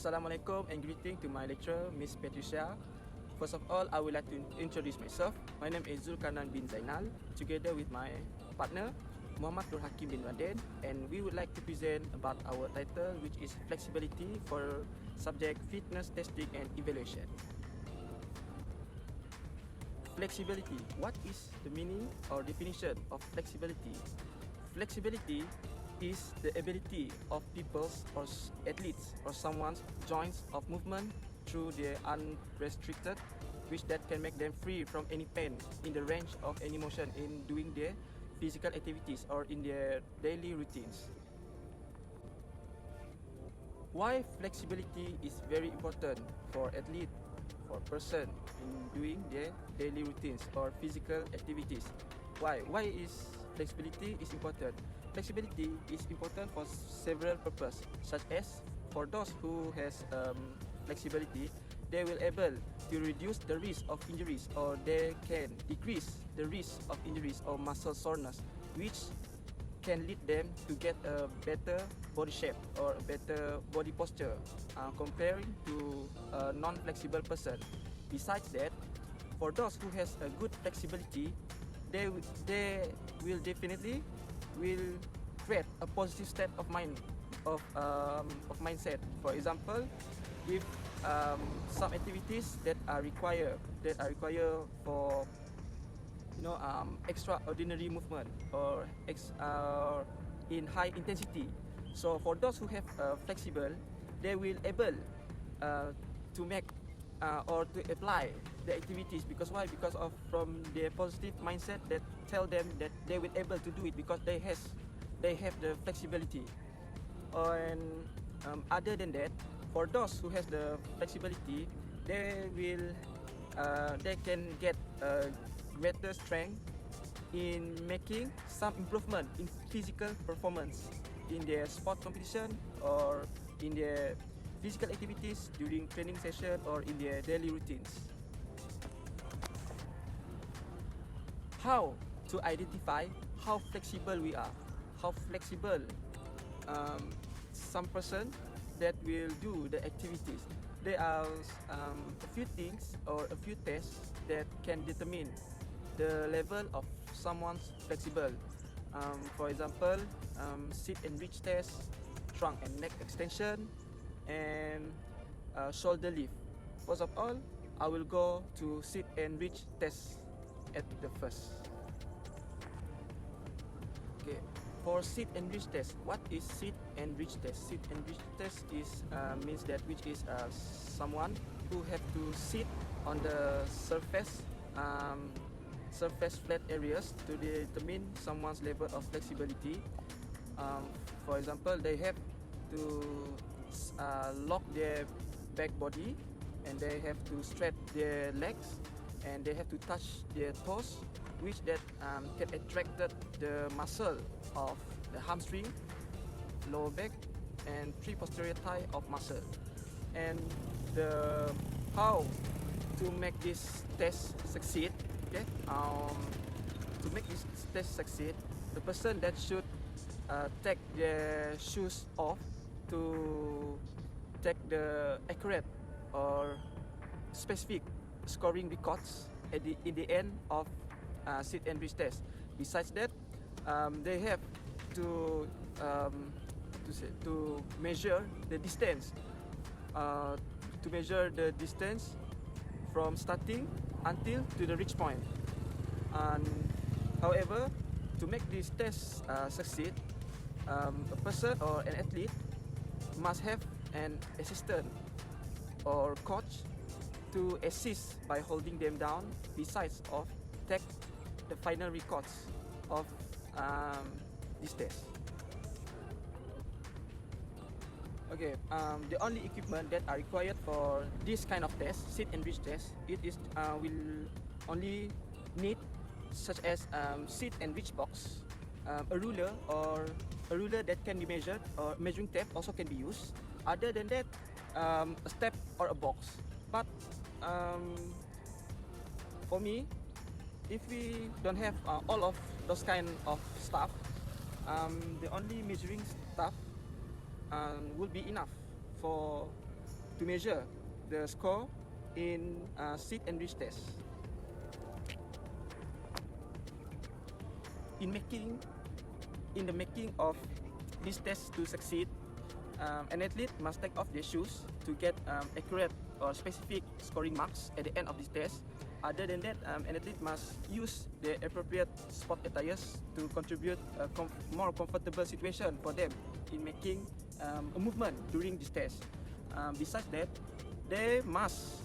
Assalamualaikum and greeting to my lecturer, Miss Patricia. First of all, I would like to introduce myself. My name is Zulkarnain bin Zainal, together with my partner, Muhammad Nur Hakim bin Raden, and we would like to present about our title, which is Flexibility for Subject Fitness Testing and Evaluation. Flexibility. What is the meaning or definition of flexibility? Flexibility is the ability of people's or athletes or someone's joints of movement through their unrestricted, which that can make them free from any pain in the range of any motion in doing their physical activities or in their daily routines. Why flexibility is very important for athlete, for person in doing their daily routines or physical activities? Why is flexibility is important? Flexibility is important for several purposes, such as for those who has flexibility, they will able to reduce the risk of injuries, or they can decrease the risk of injuries or muscle soreness, which can lead them to get a better body shape or a better body posture comparing to a non-flexible person. Besides that, for those who has a good flexibility, they will definitely will create a positive state of mind of mindset. For example, with some activities that are required for extraordinary movement or in high intensity. So for those who have flexible, they will able to make or to apply the activities. Because why? Because of from their positive mindset that tell them that they will able to do it because they have the flexibility. And other than that, for those who has the flexibility, they can get greater strength in making some improvement in physical performance in their sport competition or in their physical activities during training session or in their daily routines. How to identify how flexible we are? How flexible some person that will do the activities? There are a few things or a few tests that can determine the level of someone's flexible. For example, sit and reach test, trunk and neck extension, and shoulder lift. First of all, I will go to sit and reach test at the first. Okay, for sit and reach test, what is sit and reach test? Sit and reach test is means that which is someone who have to sit on the surface flat areas to determine someone's level of flexibility. For example, they have to lock their back body, and they have to stretch their legs, and they have to touch their toes, which that can attract the muscle of the hamstring, lower back, and three posterior thigh of muscle. And the how to make this test succeed? Okay, to make this test succeed, the person that should take their shoes off to take the accurate or specific scoring records in the end of sit and reach test. Besides that, they have to measure the distance, from starting until to the reach point. And however, to make this test succeed, a person or an athlete must have an assistant or coach to assist by holding them down, besides of take the final records of this test. Okay, the only equipment that are required for this kind of test, sit and reach test, it is will only need such as sit and reach box, a ruler that can be measured, or measuring tape also can be used. Other than that, a step or a box. But for me, if we don't have all of those kind of stuff, the only measuring stuff will be enough for to measure the score in sit and reach test. In the making of this test to succeed, an athlete must take off their shoes to get accurate or specific scoring marks at the end of this test. Other than that, an athlete must use the appropriate sport attires to contribute a more comfortable situation for them in making a movement during this test. Besides that, they must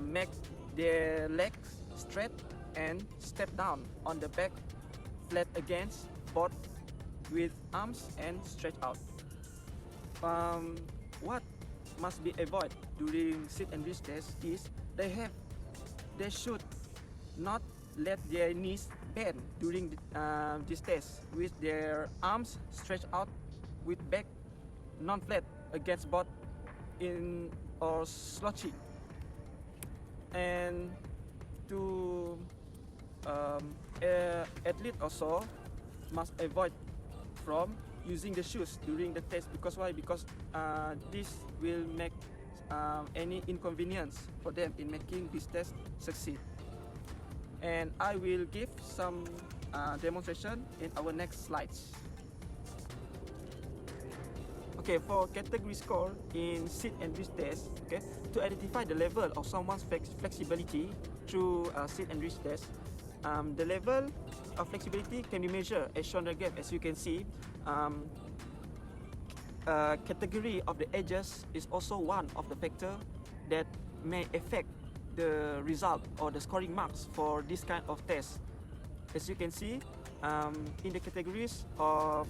make their legs straight and step down on the back flat against board with arms and stretch out. What must be avoided during sit and reach test is they should not let their knees bend during this test with their arms stretched out with back non-flat against board in or slouching. And to athlete also must avoid from using the shoes during the test. Because why? Because this will make any inconvenience for them in making this test succeed. And I will give some demonstration in our next slides. Okay, for category score in sit and reach test, okay, to identify the level of someone's flexibility through sit and reach test, the level of flexibility can be measured as shown again. As you can see, category of the edges is also one of the factors that may affect the result or the scoring marks for this kind of test. As you can see, in the categories of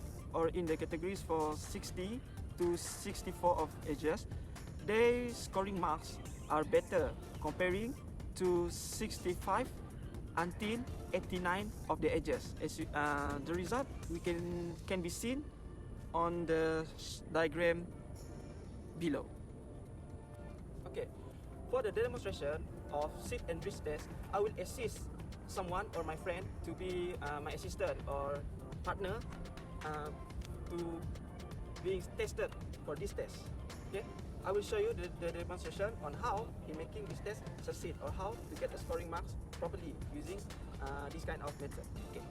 in the categories for 60 to 64 of edges, their scoring marks are better comparing to 65 until 89 of the edges. As you, the result we can be seen on the diagram below. Okay, for the demonstration of sit and reach test, I will assist someone or my friend to be my assistant or partner to being tested for this test. Okay, I will show you the demonstration on how in making this test succeed or how to get the scoring marks properly using this kind of method. Okay.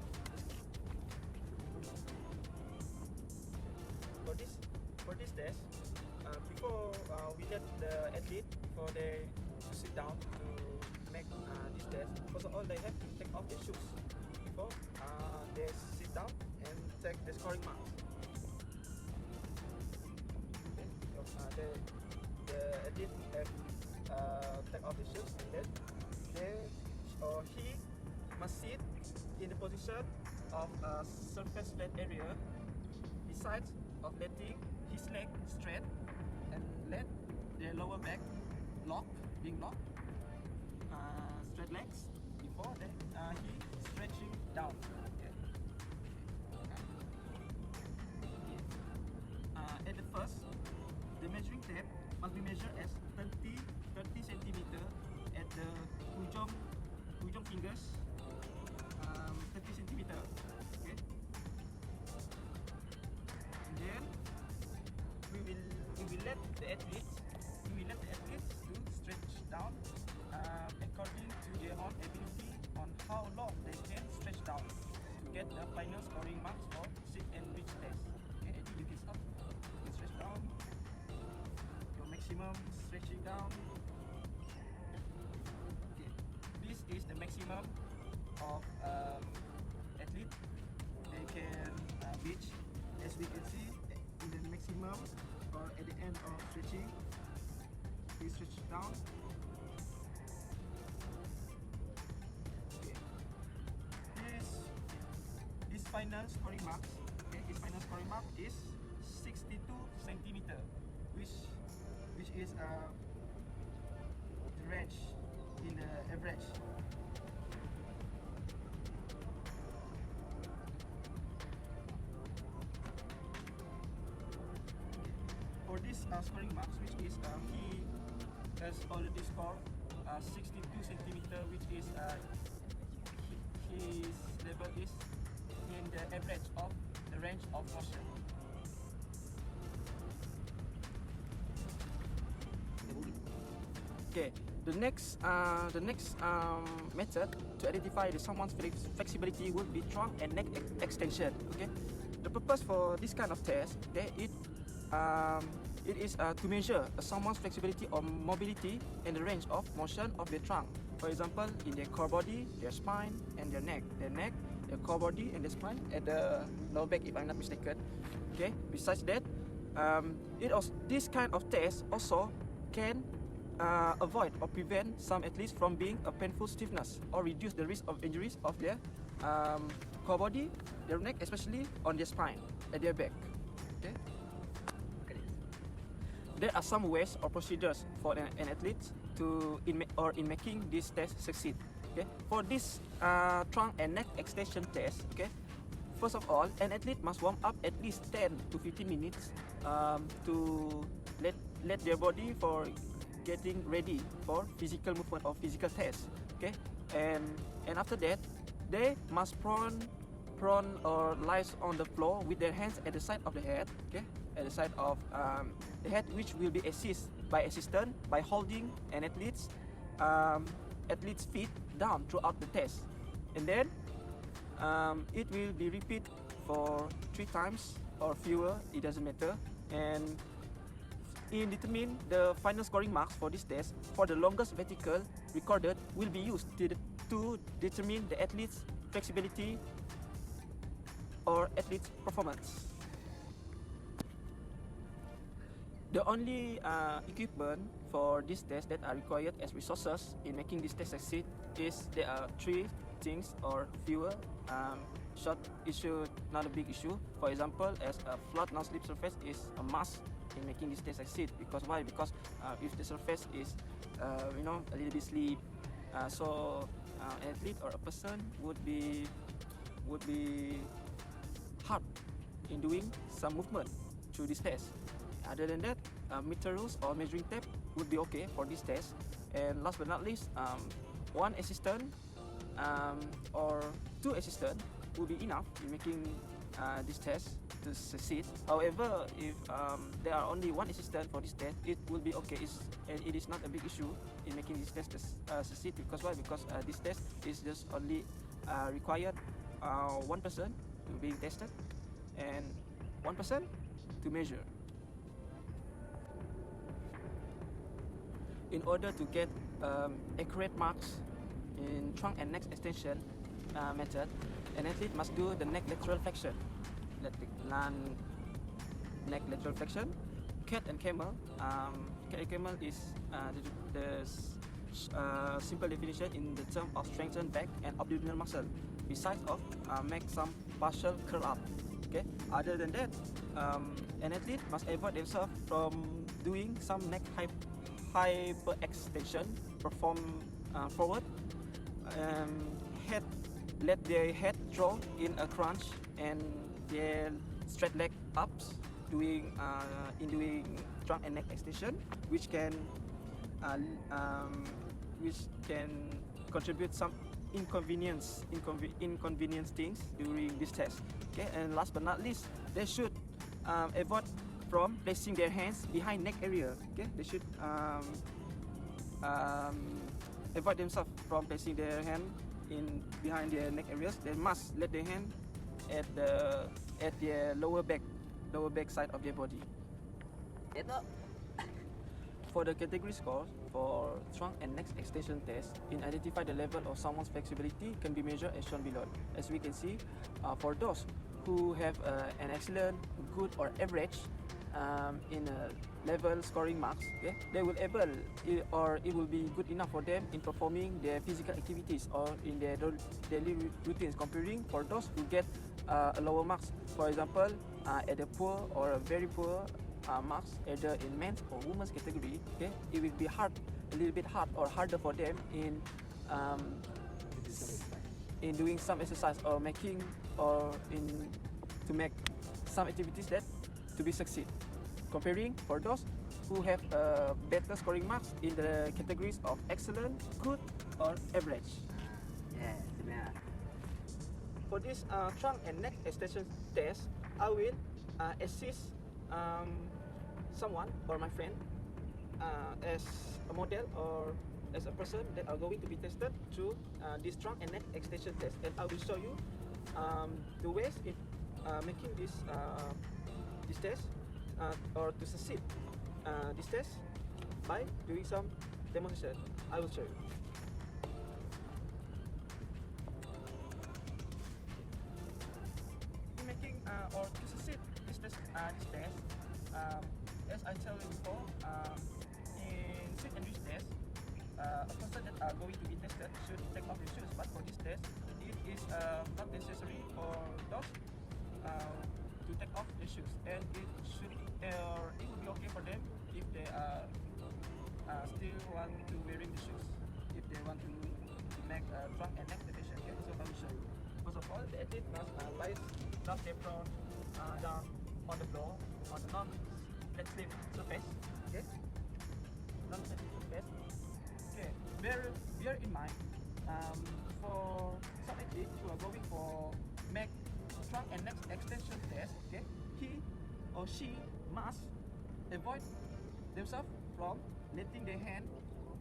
For this test, before we let the athlete before they sit down to make this test, first of all they have to take off their shoes before they sit down and check the scoring marks. Okay. So, the athlete have take off the shoes and then they or he must sit in the position of a surface flat area, besides of letting his leg straight and let the lower back being locked, straight legs before then he stretching down. Okay. At the first, the measuring tape must be measured as 30 centimeter at the ujung fingers, 30 centimeter. Okay. And then we will let the athletes to stretch down according to their own ability on how long they can stretch down to get the final scoring marks for sit and reach test. Okay, you can stop. You can stretch down. Your maximum stretching down. Okay, this is the maximum of athlete they can reach. As we can see, in the maximum or at the end of stretching, he stretches down. Okay. This final scoring marks. Okay, his final scoring mark is 62 centimeter, which is the range in the average. For this scoring marks, which is he has already scored 62 centimeter, which is his level is in the average of the range of motion. Okay, the next method to identify someone's flexibility would be trunk and neck extension. Okay, the purpose for this kind of test, okay, it is to measure someone's flexibility or mobility and the range of motion of their trunk. For example, in their core body, their spine, and their neck. Their core body, and their spine, and the lower back, if I'm not mistaken. Okay. Besides that, this kind of test also can avoid or prevent some athletes from being a painful stiffness or reduce the risk of injuries of their core body, their neck, especially on their spine and their back. Okay. There are some ways or procedures for an athlete in making this test succeed. Okay. For this trunk and neck extension test, okay, first of all, an athlete must warm up at least 10 to 15 minutes to let their body for getting ready for physical movement or physical test. Okay, and after that, they must prone or lies on the floor with their hands at the side of the head. Okay, at the side of the head, which will be assisted by holding an athlete's feet down throughout the test, and then it will be repeated for 3 times or fewer. It doesn't matter. And in determine the final scoring marks for this test, for the longest vertical recorded will be used to determine the athlete's flexibility or athlete's performance. The only equipment for this test that are required as resources in making this test succeed is there are 3 things or fewer. Short issue, not a big issue. For example, as a flat non-slip surface is a must in making this test succeed. Because why? Because if the surface is a little bit slip, so an athlete or a person would be hard in doing some movement through this test. Other than that, meter rules or measuring tape would be okay for this test. And last but not least, one assistant or 2 assistants will be enough in making this test to succeed. However, if there are only 1 assistant for this test, it will be okay. And it is not a big issue in making this test succeed. Because why? Because this test is just only required 1 person to being tested and 1 person to measure. In order to get accurate marks in trunk and neck extension method, an athlete must do the neck lateral flexion. Neck lateral flexion. Cat and camel. Cat and camel is the simple definition in the term of strengthen back and abdominal muscle. Besides of make some partial curl up. Okay. Other than that, an athlete must avoid themselves from doing some neck hyperextension, perform forward, let their head draw in a crunch and their straight leg ups doing trunk and neck extension, which can contribute some inconvenience things during this test. Okay, and last but not least, they should avoid from placing their hands behind neck area. Okay, they should avoid themselves from placing their hand behind their neck areas. They must let their hand at their lower back side of their body. For the category scores for trunk and neck extension test, in identify the level of someone's flexibility can be measured as shown below. As we can see, for those who have an excellent, good or average in level scoring marks, okay, they will able or it will be good enough for them in performing their physical activities or in their daily routines, comparing for those who get a lower marks. For example, at a poor or a very poor marks, either in men's or women's category, okay, it will be a little bit hard or harder for them in doing some exercise or to make some activities that to be succeed. Comparing for those who have better scoring marks in the categories of excellent, good or average. Yeah. For this trunk and neck extension test, I will assist someone or my friend as a model or as a person that are going to be tested through this trunk and neck extension test, and I will show you the ways in making this test or to succeed this test by doing some demonstration. I will show you. In making or to succeed this test, as I told you before, in sit and reach test, a person that are going to be tested should take off their shoes. But for this test, it is not necessary for those to take off their shoes, and it will be okay for them if they are still want to wearing the shoes. If they want to make a trunk and neck position, okay? So I will show you. First of all, the athlete must lie down prone down on the floor on the non-flat slip surface. Okay, non-flat slip surface. Okay, bear in mind for some athletes who are going for make trunk and neck extension test. Okay, he or she must avoid themselves from letting their hand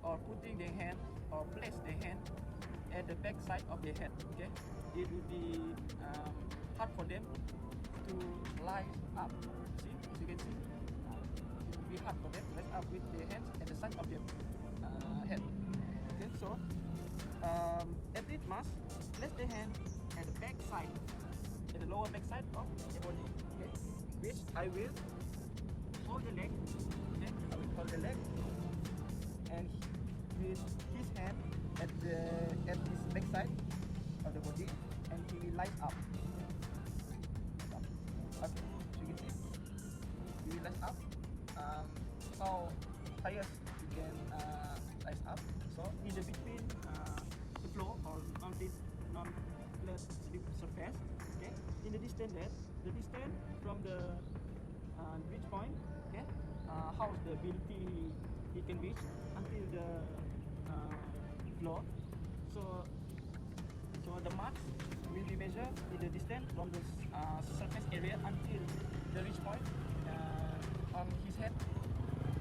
or putting their hand or place their hand at the back side of their head. Okay, it will be hard for them to lie up. See, as you can see, it will be hard for them to lie up with their hands at the side of their head. Okay, so athlete must place their hand at the back side, at the lower back side of the body. Okay, which I will hold the leg. Okay, I will hold the leg, and with his hand at his back side of the body, and he will lie up. Okay, so you can see, he will lie up. How highest you can rise up. So in the between the floor or non-flat slip surface. Okay, in the distance from the reach point. Okay, how's the ability he can reach until the floor. So the marks will be measured in the distance from the surface area until the reach point on his head,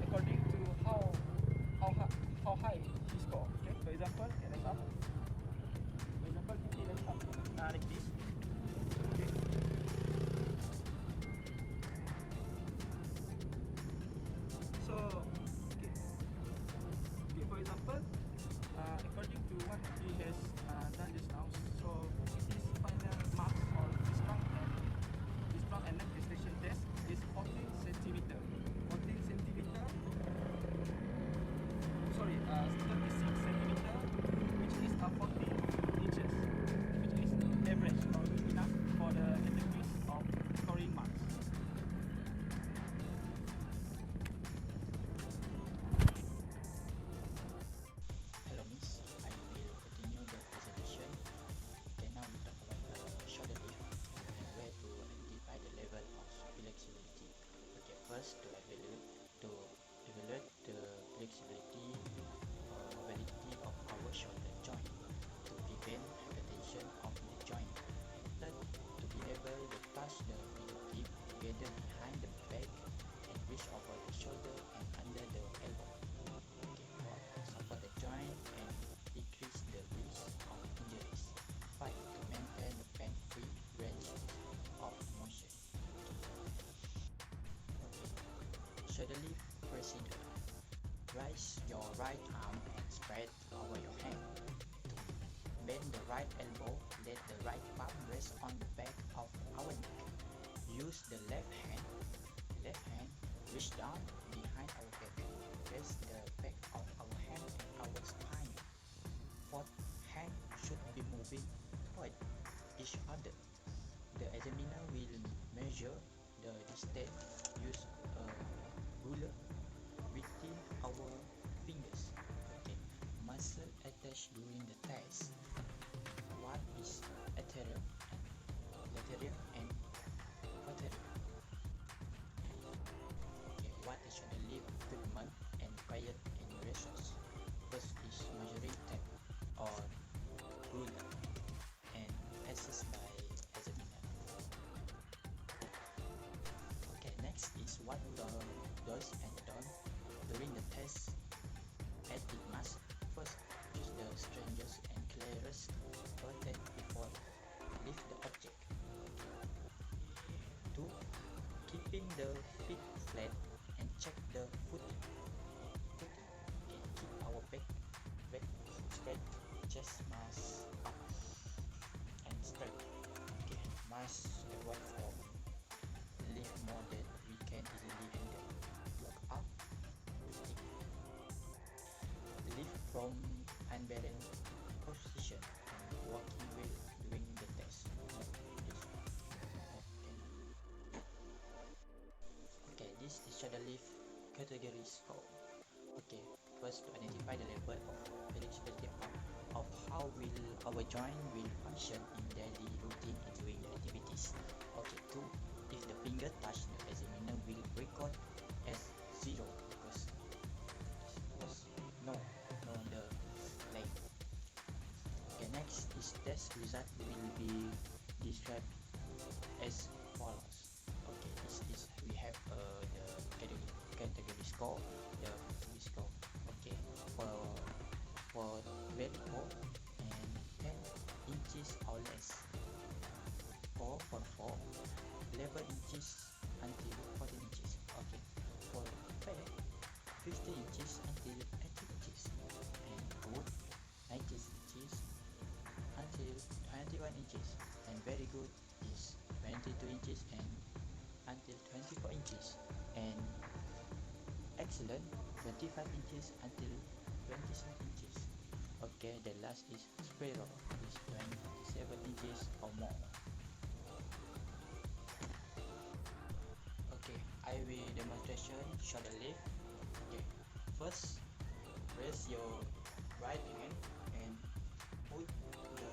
according to how high he score. Okay, for example, let's up. For example, if he let's up like this. Okay. So, okay, for example, according to what he has done just now, so his final marks on this trunk and neck extension test is 14 centimeter. 14 centimeter. Sorry, 36 centimeter, which is 14 inches, which is average or enough for the categories of scoring marks. Hello Miss, I will continue the presentation. Okay, now we talk about the shoulder lift and where to identify the level of flexibility. Okay, first to evaluate the flexibility or mobility of our shoulder joint to prevent hypertension of the joint. Third, to be able to touch the fingertip together behind the back and reach over the shoulder and under the elbow. Okay, fourth, support the joint and decrease the risk of injuries. 5. To maintain the pain-free range of motion. Okay. Shoulder lift procedure. Raise your right arm and spread over your hand. 2. Bend the right elbow. Let the right palm rest on the back of our neck. Use the left hand. Reach down behind our back. Press the back of our hand and our spine. 4th, hand should be moving toward each other. The examiner will measure the distance. Use a ruler between our fingers. Okay. Muscle attached during the test. What is lateral and lateral? Okay. What is shoulder lift equipment and required in resource? First is measuring tape or ruler and assessed by examiner. Okay, next is what the does and don't during the test unbalanced position and walking well during the test. Okay, this is the lift category score. Okay, first to identify the level of flexibility of how will our joint will function in daily routine and during the activities. Okay, two, if the finger touch the examiner will record as 0 because no the leg. Okay, next is test result will be described as follows. Okay, this is we have the category score, the score. Okay, for vertical and 10 inches or less, or for 11 inches until 14 inches. Okay, for fair 50 inches until 80 inches, and good 90 inches until 21 inches, and very good is 22 inches and until 24 inches, and excellent 25 inches until 27 inches. Okay, the last is sparrow, is 27 inches or more. Okay, I will demonstration shoulder lift. Okay, first raise your right hand and put the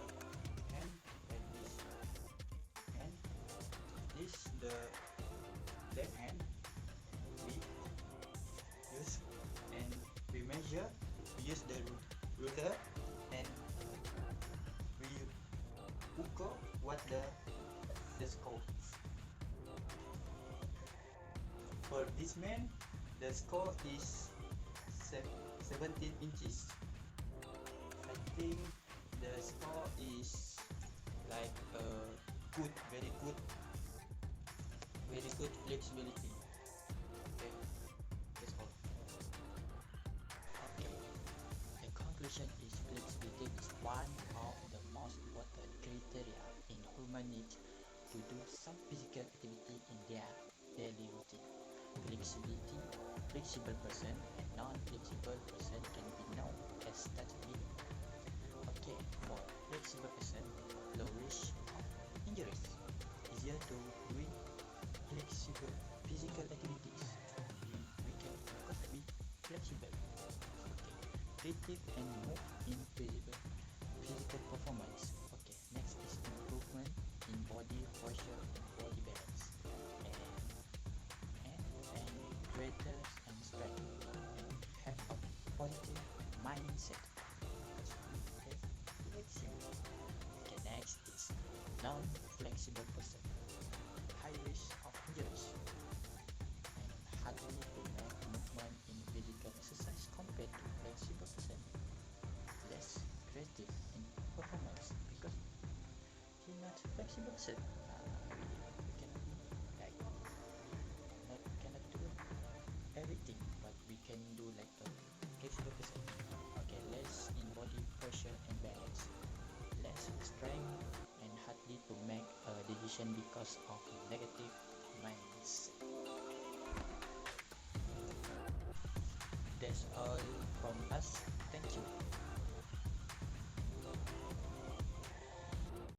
hand like this, and this the left hand we use, and we measure, we use the ruler, and we ukur what the score. For this man, the score is 17 inches. I think the score is like good, very good flexibility. Okay, that's all. Okay, the conclusion is flexibility is one of the most important criteria in human need to do some physical activity in their daily routine. Flexible person and non-flexible person can be known as static. Okay, for flexible person, low risk of injuries, easier to doing flexible physical activities. We can be flexible. Okay, creative and move in physical performance. Okay, next is improvement in body posture and body balance, and greater and strength, and have a positive mindset. Okay, flexible. Okay, next is non-flexible person, high risk of injuries, and hardly to make movement in physical exercise compared to flexible person, less creative in performance because he not flexible person. We cannot be like cannot do everything, but we can do like a flexible person. Okay, less in body posture and balance, less strength, and hardly to make a decision because of negative mindset. That's all from us. Thank you.